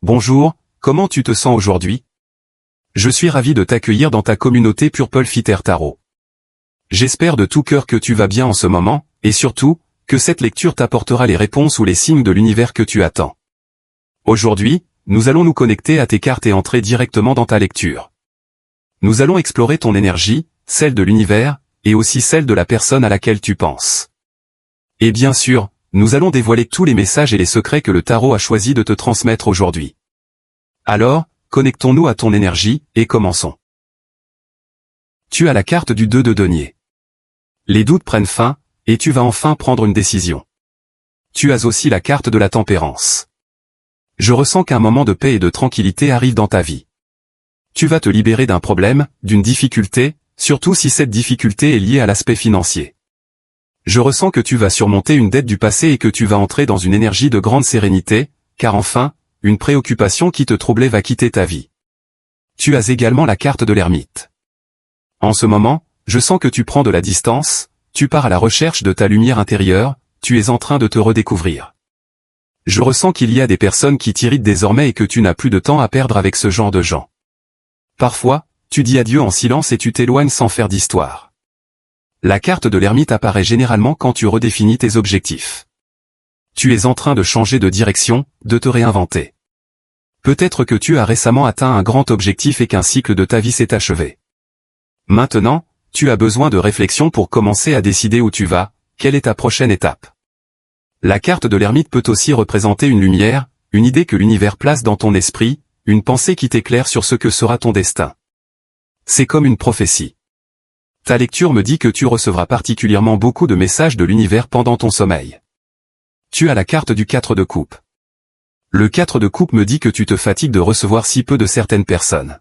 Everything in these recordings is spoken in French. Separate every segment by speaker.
Speaker 1: Bonjour, comment tu te sens aujourd'hui? Je suis ravi de t'accueillir dans ta communauté Purple Fitter Tarot. J'espère de tout cœur que tu vas bien en ce moment, et surtout, que cette lecture t'apportera les réponses ou les signes de l'univers que tu attends. Aujourd'hui, nous allons nous connecter à tes cartes et entrer directement dans ta lecture. Nous allons explorer ton énergie, celle de l'univers, et aussi celle de la personne à laquelle tu penses. Et bien sûr, nous allons dévoiler tous les messages et les secrets que le tarot a choisi de te transmettre aujourd'hui. Alors, connectons-nous à ton énergie, et commençons. Tu as la carte du 2 de denier. Les doutes prennent fin, et tu vas enfin prendre une décision. Tu as aussi la carte de la tempérance. Je ressens qu'un moment de paix et de tranquillité arrive dans ta vie. Tu vas te libérer d'un problème, d'une difficulté, surtout si cette difficulté est liée à l'aspect financier. Je ressens que tu vas surmonter une dette du passé et que tu vas entrer dans une énergie de grande sérénité, car enfin, une préoccupation qui te troublait va quitter ta vie. Tu as également la carte de l'ermite. En ce moment, je sens que tu prends de la distance, tu pars à la recherche de ta lumière intérieure, tu es en train de te redécouvrir. Je ressens qu'il y a des personnes qui t'irritent désormais et que tu n'as plus de temps à perdre avec ce genre de gens. Parfois, tu dis adieu en silence et tu t'éloignes sans faire d'histoire. La carte de l'ermite apparaît généralement quand tu redéfinis tes objectifs. Tu es en train de changer de direction, de te réinventer. Peut-être que tu as récemment atteint un grand objectif et qu'un cycle de ta vie s'est achevé. Maintenant, tu as besoin de réflexion pour commencer à décider où tu vas, quelle est ta prochaine étape. La carte de l'ermite peut aussi représenter une lumière, une idée que l'univers place dans ton esprit, une pensée qui t'éclaire sur ce que sera ton destin. C'est comme une prophétie. Ta lecture me dit que tu recevras particulièrement beaucoup de messages de l'univers pendant ton sommeil. Tu as la carte du 4 de coupe. Le 4 de coupe me dit que tu te fatigues de recevoir si peu de certaines personnes.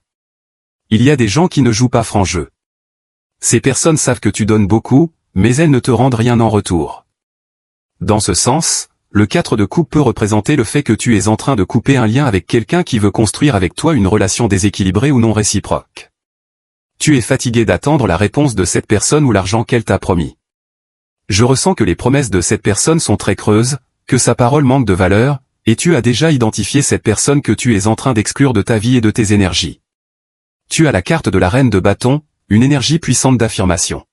Speaker 1: Il y a des gens qui ne jouent pas franc jeu. Ces personnes savent que tu donnes beaucoup, mais elles ne te rendent rien en retour. Dans ce sens, le 4 de coupe peut représenter le fait que tu es en train de couper un lien avec quelqu'un qui veut construire avec toi une relation déséquilibrée ou non réciproque. Tu es fatigué d'attendre la réponse de cette personne ou l'argent qu'elle t'a promis. Je ressens que les promesses de cette personne sont très creuses, que sa parole manque de valeur, et tu as déjà identifié cette personne que tu es en train d'exclure de ta vie et de tes énergies. Tu as la carte de la reine de bâton, une énergie puissante d'affirmation.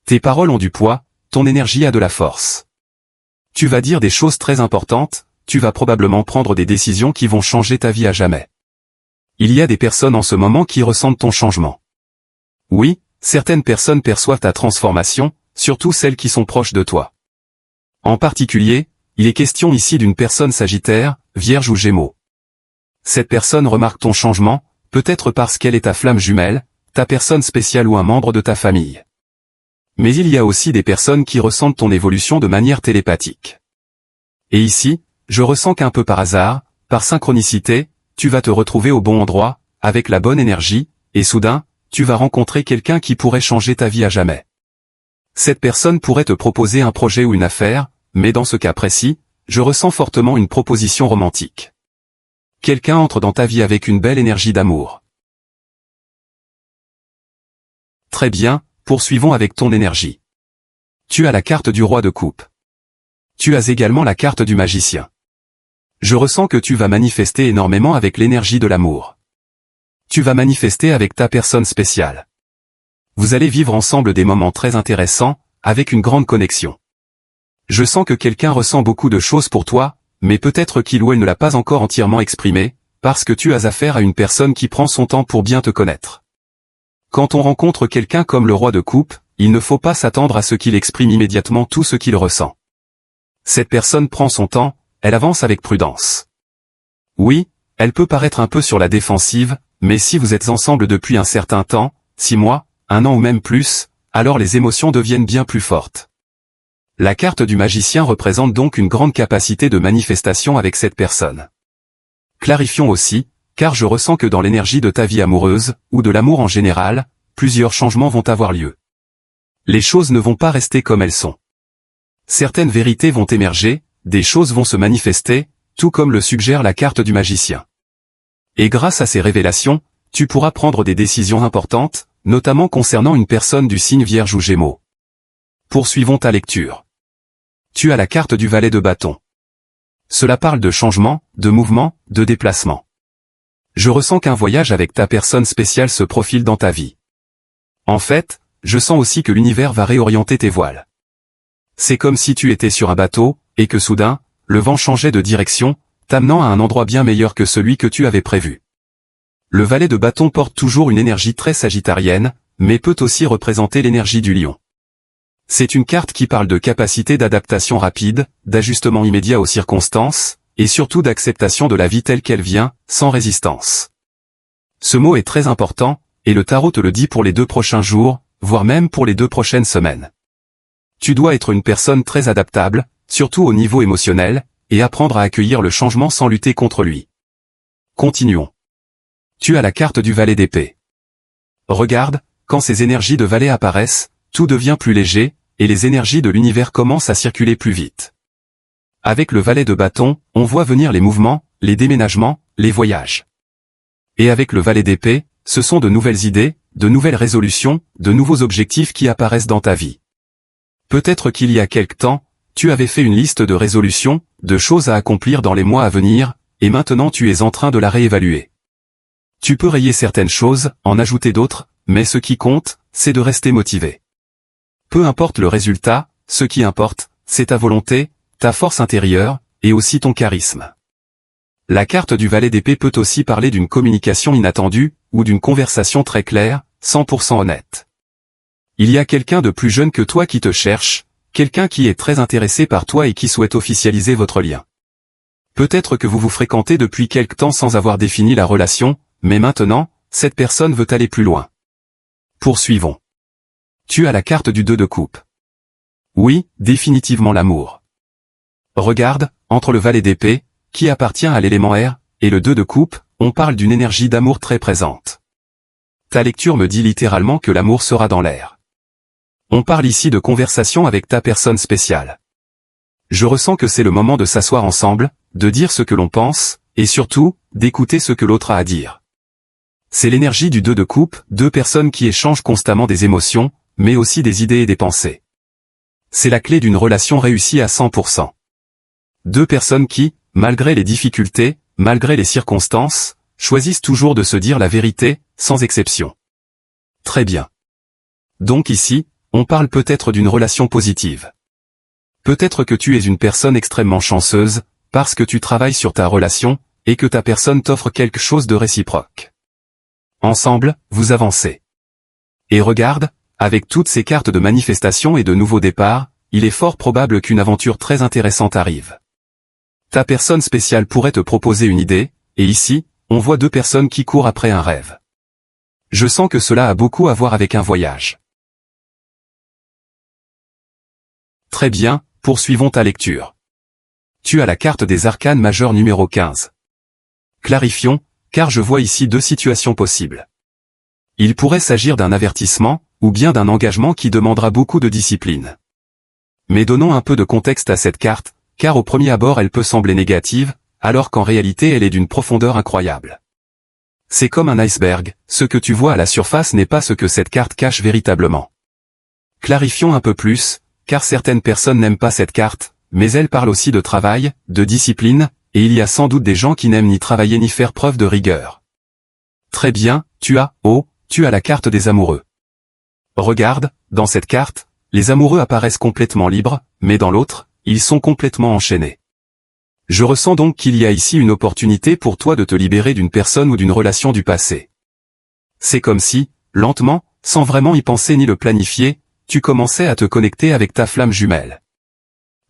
Speaker 1: Tes paroles ont du poids, ton énergie a de la force. Tu vas dire des choses très importantes, tu vas probablement prendre des décisions qui vont changer ta vie à jamais. Il y a des personnes en ce moment qui ressentent ton changement. Oui, certaines personnes perçoivent ta transformation, surtout celles qui sont proches de toi. En particulier, il est question ici d'une personne Sagittaire, Vierge ou Gémeaux. Cette personne remarque ton changement, peut-être parce qu'elle est ta flamme jumelle, ta personne spéciale ou un membre de ta famille. Mais il y a aussi des personnes qui ressentent ton évolution de manière télépathique. Et ici, je ressens qu'un peu par hasard, par synchronicité, tu vas te retrouver au bon endroit, avec la bonne énergie, et soudain, tu vas rencontrer quelqu'un qui pourrait changer ta vie à jamais. Cette personne pourrait te proposer un projet ou une affaire, mais dans ce cas précis, je ressens fortement une proposition romantique. Quelqu'un entre dans ta vie avec une belle énergie d'amour. Très bien, poursuivons avec ton énergie. Tu as la carte du roi de coupe. Tu as également la carte du magicien. Je ressens que tu vas manifester énormément avec l'énergie de l'amour. Tu vas manifester avec ta personne spéciale. Vous allez vivre ensemble des moments très intéressants, avec une grande connexion. Je sens que quelqu'un ressent beaucoup de choses pour toi, mais peut-être qu'il ou elle ne l'a pas encore entièrement exprimé, parce que tu as affaire à une personne qui prend son temps pour bien te connaître. Quand on rencontre quelqu'un comme le roi de coupe, il ne faut pas s'attendre à ce qu'il exprime immédiatement tout ce qu'il ressent. Cette personne prend son temps, elle avance avec prudence. Oui, elle peut paraître un peu sur la défensive, mais si vous êtes ensemble depuis un certain temps, 6 mois, 1 an ou même plus, alors les émotions deviennent bien plus fortes. La carte du magicien représente donc une grande capacité de manifestation avec cette personne. Clarifions aussi, car je ressens que dans l'énergie de ta vie amoureuse, ou de l'amour en général, plusieurs changements vont avoir lieu. Les choses ne vont pas rester comme elles sont. Certaines vérités vont émerger, des choses vont se manifester, tout comme le suggère la carte du magicien. Et grâce à ces révélations, tu pourras prendre des décisions importantes, notamment concernant une personne du signe Vierge ou Gémeaux. Poursuivons ta lecture. Tu as la carte du valet de bâton. Cela parle de changement, de mouvement, de déplacement. Je ressens qu'un voyage avec ta personne spéciale se profile dans ta vie. En fait, je sens aussi que l'univers va réorienter tes voiles. C'est comme si tu étais sur un bateau, et que soudain, le vent changeait de direction, t'amenant à un endroit bien meilleur que celui que tu avais prévu. Le valet de bâton porte toujours une énergie très sagittarienne, mais peut aussi représenter l'énergie du lion. C'est une carte qui parle de capacité d'adaptation rapide, d'ajustement immédiat aux circonstances, et surtout d'acceptation de la vie telle qu'elle vient, sans résistance. Ce mot est très important, et le tarot te le dit pour les 2 prochains jours, voire même pour les 2 prochaines semaines. Tu dois être une personne très adaptable, surtout au niveau émotionnel, et apprendre à accueillir le changement sans lutter contre lui. Continuons. Tu as la carte du valet d'épée. Regarde, quand ces énergies de valet apparaissent, tout devient plus léger, et les énergies de l'univers commencent à circuler plus vite. Avec le valet de bâton, on voit venir les mouvements, les déménagements, les voyages. Et avec le valet d'épée, ce sont de nouvelles idées, de nouvelles résolutions, de nouveaux objectifs qui apparaissent dans ta vie. Peut-être qu'il y a quelque temps, tu avais fait une liste de résolutions, de choses à accomplir dans les mois à venir, et maintenant tu es en train de la réévaluer. Tu peux rayer certaines choses, en ajouter d'autres, mais ce qui compte, c'est de rester motivé. Peu importe le résultat, ce qui importe, c'est ta volonté, ta force intérieure, et aussi ton charisme. La carte du valet d'épée peut aussi parler d'une communication inattendue, ou d'une conversation très claire, 100% honnête. Il y a quelqu'un de plus jeune que toi qui te cherche, quelqu'un qui est très intéressé par toi et qui souhaite officialiser votre lien. Peut-être que vous vous fréquentez depuis quelque temps sans avoir défini la relation, mais maintenant, cette personne veut aller plus loin. Poursuivons. Tu as la carte du 2 de coupe. Oui, définitivement l'amour. Regarde, entre le valet d'épée, qui appartient à l'élément air, et le 2 de coupe, on parle d'une énergie d'amour très présente. Ta lecture me dit littéralement que l'amour sera dans l'air. On parle ici de conversation avec ta personne spéciale. Je ressens que c'est le moment de s'asseoir ensemble, de dire ce que l'on pense, et surtout, d'écouter ce que l'autre a à dire. C'est l'énergie du 2 de coupe, 2 personnes qui échangent constamment des émotions, mais aussi des idées et des pensées. C'est la clé d'une relation réussie à 100%. 2 personnes qui, malgré les difficultés, malgré les circonstances, choisissent toujours de se dire la vérité, sans exception. Très bien. Donc ici, on parle peut-être d'une relation positive. Peut-être que tu es une personne extrêmement chanceuse, parce que tu travailles sur ta relation, et que ta personne t'offre quelque chose de réciproque. Ensemble, vous avancez. Et regarde, avec toutes ces cartes de manifestation et de nouveaux départs, il est fort probable qu'une aventure très intéressante arrive. Ta personne spéciale pourrait te proposer une idée, et ici, on voit 2 personnes qui courent après un rêve. Je sens que cela a beaucoup à voir avec un voyage. Très bien, poursuivons ta lecture. Tu as la carte des arcanes majeures numéro 15. Clarifions, car je vois ici 2 situations possibles. Il pourrait s'agir d'un avertissement, ou bien d'un engagement qui demandera beaucoup de discipline. Mais donnons un peu de contexte à cette carte, car au premier abord elle peut sembler négative, alors qu'en réalité elle est d'une profondeur incroyable. C'est comme un iceberg, ce que tu vois à la surface n'est pas ce que cette carte cache véritablement. Clarifions un peu plus, car certaines personnes n'aiment pas cette carte, mais elle parle aussi de travail, de discipline, et il y a sans doute des gens qui n'aiment ni travailler ni faire preuve de rigueur. Très bien, tu as la carte des amoureux. Regarde, dans cette carte, les amoureux apparaissent complètement libres, mais dans l'autre, ils sont complètement enchaînés. Je ressens donc qu'il y a ici une opportunité pour toi de te libérer d'une personne ou d'une relation du passé. C'est comme si, lentement, sans vraiment y penser ni le planifier, tu commençais à te connecter avec ta flamme jumelle.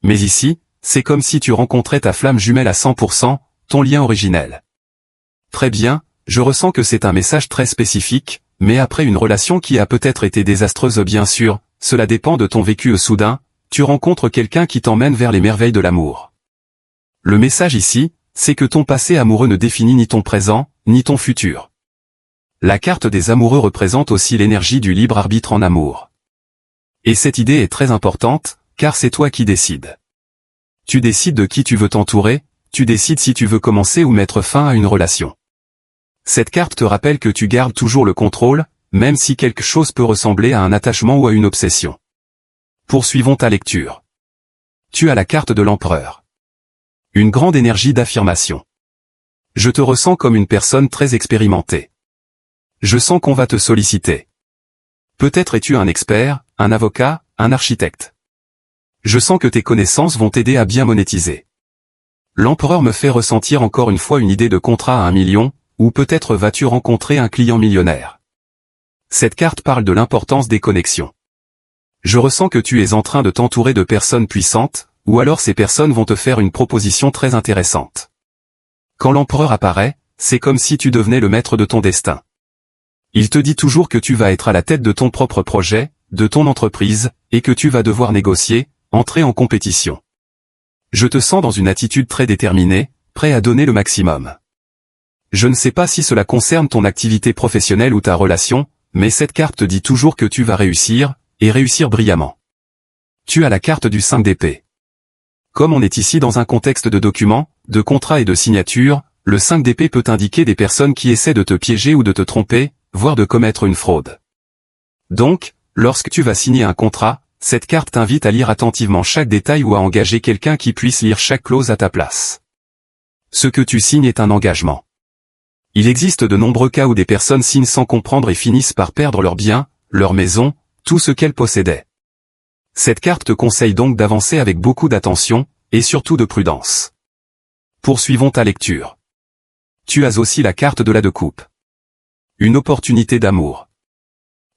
Speaker 1: Mais ici, c'est comme si tu rencontrais ta flamme jumelle à 100%, ton lien originel. Très bien, je ressens que c'est un message très spécifique, mais après une relation qui a peut-être été désastreuse bien sûr, cela dépend de ton vécu soudain, tu rencontres quelqu'un qui t'emmène vers les merveilles de l'amour. Le message ici, c'est que ton passé amoureux ne définit ni ton présent, ni ton futur. La carte des amoureux représente aussi l'énergie du libre arbitre en amour. Et cette idée est très importante, car c'est toi qui décides. Tu décides de qui tu veux t'entourer, tu décides si tu veux commencer ou mettre fin à une relation. Cette carte te rappelle que tu gardes toujours le contrôle, même si quelque chose peut ressembler à un attachement ou à une obsession. Poursuivons ta lecture. Tu as la carte de l'empereur. Une grande énergie d'affirmation. Je te ressens comme une personne très expérimentée. Je sens qu'on va te solliciter. Peut-être es-tu un expert, un avocat, un architecte. Je sens que tes connaissances vont t'aider à bien monétiser. L'empereur me fait ressentir encore une fois une idée de contrat à 1 million, ou peut-être vas-tu rencontrer un client millionnaire. Cette carte parle de l'importance des connexions. Je ressens que tu es en train de t'entourer de personnes puissantes, ou alors ces personnes vont te faire une proposition très intéressante. Quand l'empereur apparaît, c'est comme si tu devenais le maître de ton destin. Il te dit toujours que tu vas être à la tête de ton propre projet, de ton entreprise, et que tu vas devoir négocier, entrer en compétition. Je te sens dans une attitude très déterminée, prêt à donner le maximum. Je ne sais pas si cela concerne ton activité professionnelle ou ta relation, mais cette carte te dit toujours que tu vas réussir, et réussir brillamment. Tu as la carte du 5 d'épée. Comme on est ici dans un contexte de documents, de contrats et de signatures, le 5 d'épée peut indiquer des personnes qui essaient de te piéger ou de te tromper, voire de commettre une fraude. Donc, lorsque tu vas signer un contrat, cette carte t'invite à lire attentivement chaque détail ou à engager quelqu'un qui puisse lire chaque clause à ta place. Ce que tu signes est un engagement. Il existe de nombreux cas où des personnes signent sans comprendre et finissent par perdre leurs biens, leur maison, tout ce qu'elles possédaient. Cette carte te conseille donc d'avancer avec beaucoup d'attention, et surtout de prudence. Poursuivons ta lecture. Tu as aussi la carte de la de coupe. Une opportunité d'amour.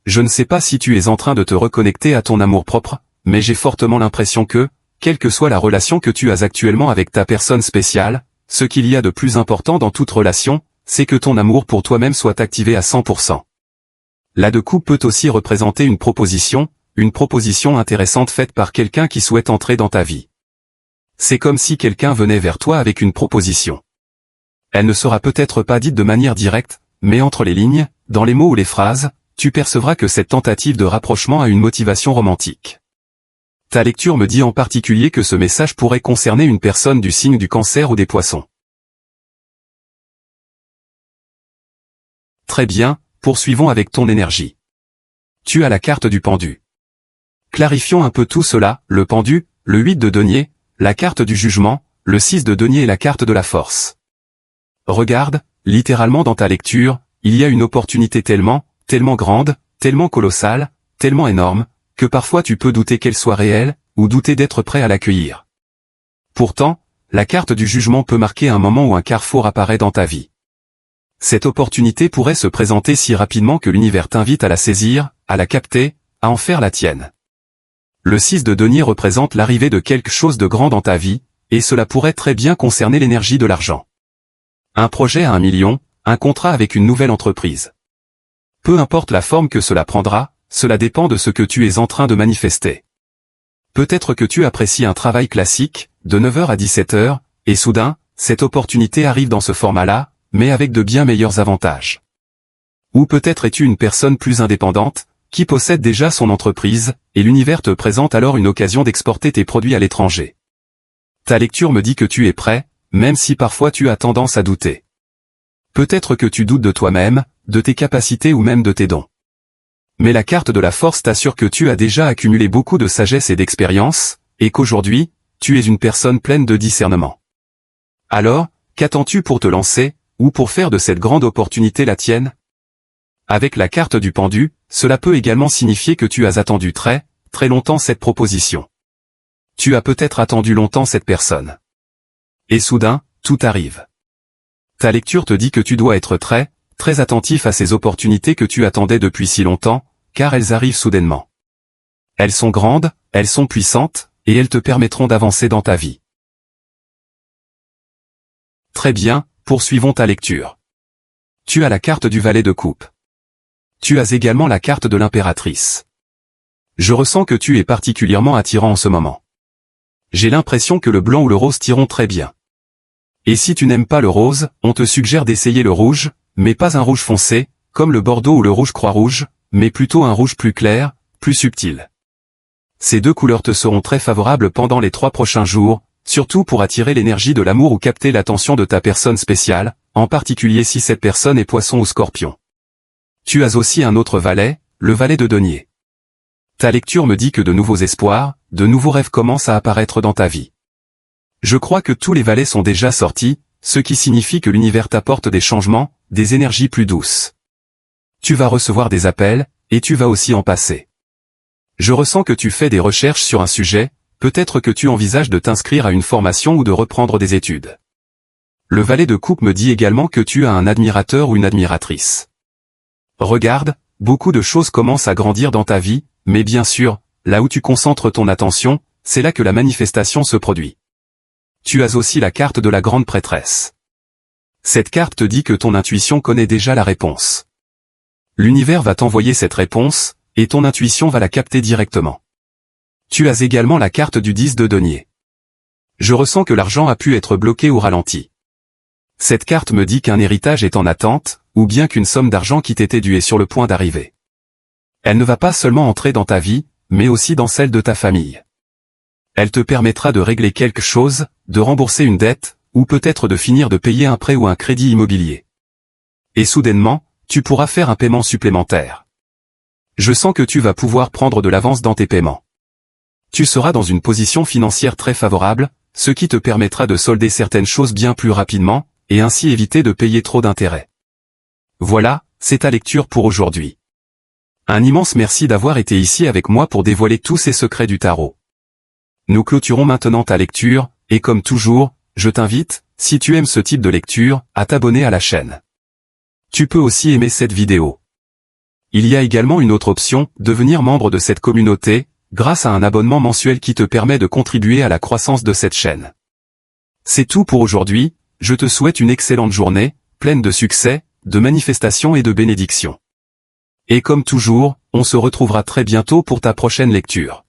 Speaker 1: Je ne sais pas si tu es en train de te reconnecter à ton amour-propre, mais j'ai fortement l'impression que, quelle que soit la relation que tu as actuellement avec ta personne spéciale, ce qu'il y a de plus important dans toute relation, c'est que ton amour pour toi-même soit activé à 100%. La de coupe peut aussi représenter une proposition intéressante faite par quelqu'un qui souhaite entrer dans ta vie. C'est comme si quelqu'un venait vers toi avec une proposition. Elle ne sera peut-être pas dite de manière directe, mais entre les lignes, dans les mots ou les phrases, tu percevras que cette tentative de rapprochement a une motivation romantique. Ta lecture me dit en particulier que ce message pourrait concerner une personne du signe du Cancer ou des Poissons. Très bien, poursuivons avec ton énergie. Tu as la carte du pendu. Clarifions un peu tout cela, le pendu, le 8 de denier, la carte du jugement, le 6 de denier et la carte de la force. Regarde, littéralement dans ta lecture, il y a une opportunité tellement grande, tellement colossale, tellement énorme, que parfois tu peux douter qu'elle soit réelle, ou douter d'être prêt à l'accueillir. Pourtant, la carte du jugement peut marquer un moment où un carrefour apparaît dans ta vie. Cette opportunité pourrait se présenter si rapidement que l'univers t'invite à la saisir, à la capter, à en faire la tienne. Le 6 de denier représente l'arrivée de quelque chose de grand dans ta vie, et cela pourrait très bien concerner l'énergie de l'argent. Un projet à 1 million, un contrat avec une nouvelle entreprise. Peu importe la forme que cela prendra, cela dépend de ce que tu es en train de manifester. Peut-être que tu apprécies un travail classique, de 9h à 17h, et soudain, cette opportunité arrive dans ce format-là, mais avec de bien meilleurs avantages. Ou peut-être es-tu une personne plus indépendante, qui possède déjà son entreprise, et l'univers te présente alors une occasion d'exporter tes produits à l'étranger. Ta lecture me dit que tu es prêt, même si parfois tu as tendance à douter. Peut-être que tu doutes de toi-même, de tes capacités ou même de tes dons. Mais la carte de la force t'assure que tu as déjà accumulé beaucoup de sagesse et d'expérience, et qu'aujourd'hui, tu es une personne pleine de discernement. Alors, qu'attends-tu pour te lancer, ou pour faire de cette grande opportunité la tienne? Avec la carte du pendu, cela peut également signifier que tu as attendu très longtemps cette proposition. Tu as peut-être attendu longtemps cette personne. Et soudain, tout arrive. Ta lecture te dit que tu dois être très attentif à ces opportunités que tu attendais depuis si longtemps, car elles arrivent soudainement. Elles sont grandes, elles sont puissantes, et elles te permettront d'avancer dans ta vie. Très bien, poursuivons ta lecture. Tu as la carte du valet de coupe. Tu as également la carte de l'impératrice. Je ressens que tu es particulièrement attirant en ce moment. J'ai l'impression que le blanc ou le rose t'iront très bien. Et si tu n'aimes pas le rose, on te suggère d'essayer le rouge, mais pas un rouge foncé, comme le bordeaux ou le rouge croix-rouge, mais plutôt un rouge plus clair, plus subtil. Ces deux couleurs te seront très favorables pendant les 3 prochains jours, surtout pour attirer l'énergie de l'amour ou capter l'attention de ta personne spéciale, en particulier si cette personne est Poisson ou Scorpion. Tu as aussi un autre valet, le valet de denier. Ta lecture me dit que de nouveaux espoirs, de nouveaux rêves commencent à apparaître dans ta vie. Je crois que tous les valets sont déjà sortis, ce qui signifie que l'univers t'apporte des changements, des énergies plus douces. Tu vas recevoir des appels, et tu vas aussi en passer. Je ressens que tu fais des recherches sur un sujet, peut-être que tu envisages de t'inscrire à une formation ou de reprendre des études. Le valet de coupe me dit également que tu as un admirateur ou une admiratrice. Regarde, beaucoup de choses commencent à grandir dans ta vie, mais bien sûr, là où tu concentres ton attention, c'est là que la manifestation se produit. Tu as aussi la carte de la grande prêtresse. Cette carte te dit que ton intuition connaît déjà la réponse. L'univers va t'envoyer cette réponse, et ton intuition va la capter directement. Tu as également la carte du 10 de denier. Je ressens que l'argent a pu être bloqué ou ralenti. Cette carte me dit qu'un héritage est en attente, ou bien qu'une somme d'argent qui t'était due est sur le point d'arriver. Elle ne va pas seulement entrer dans ta vie, mais aussi dans celle de ta famille. Elle te permettra de régler quelque chose, de rembourser une dette, ou peut-être de finir de payer un prêt ou un crédit immobilier. Et soudainement, tu pourras faire un paiement supplémentaire. Je sens que tu vas pouvoir prendre de l'avance dans tes paiements. Tu seras dans une position financière très favorable, ce qui te permettra de solder certaines choses bien plus rapidement, et ainsi éviter de payer trop d'intérêts. Voilà, c'est ta lecture pour aujourd'hui. Un immense merci d'avoir été ici avec moi pour dévoiler tous ces secrets du tarot. Nous clôturons maintenant ta lecture, et comme toujours, je t'invite, si tu aimes ce type de lecture, à t'abonner à la chaîne. Tu peux aussi aimer cette vidéo. Il y a également une autre option, devenir membre de cette communauté, grâce à un abonnement mensuel qui te permet de contribuer à la croissance de cette chaîne. C'est tout pour aujourd'hui, je te souhaite une excellente journée, pleine de succès, de manifestations et de bénédictions. Et comme toujours, on se retrouvera très bientôt pour ta prochaine lecture.